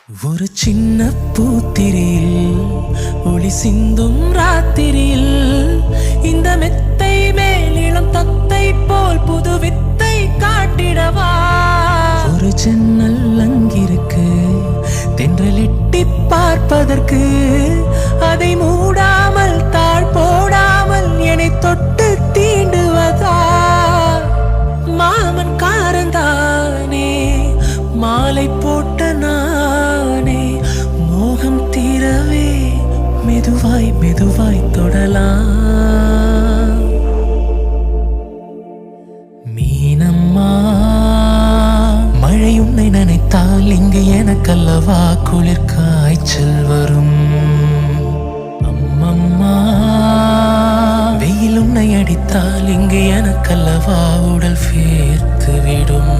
ஒரு சின்ன பூத்திரியில் ஒளி சிந்தும் ராத்திரியில் இந்த மெத்தை மேலிளம் தத்தை போல் புது வித்தை காட்டிடவா. ஒரு ஜன்னல் அங்கிருக்கு தென்றல் எட்டி பார்ப்பதற்கு, அதை மூடாமல் தாழ் போடாமல் என்னை தொட்டு தீண்டுவதா. மாமன் காரந்தானே மாலை போட்ட நானே, மோகம் தீரவே மெதுவாய் மெதுவாய் தொடலாம். மீனம்மா மழை உன்னை நினைத்தால் இங்கு எனக்கல்லவா குளிர் காய்ச்சல் வரும். அம்மம்மா வெயில் உன்னை அடித்தால் இங்கு எனக்கல்லவா உடல் வேர்த்து விடும்.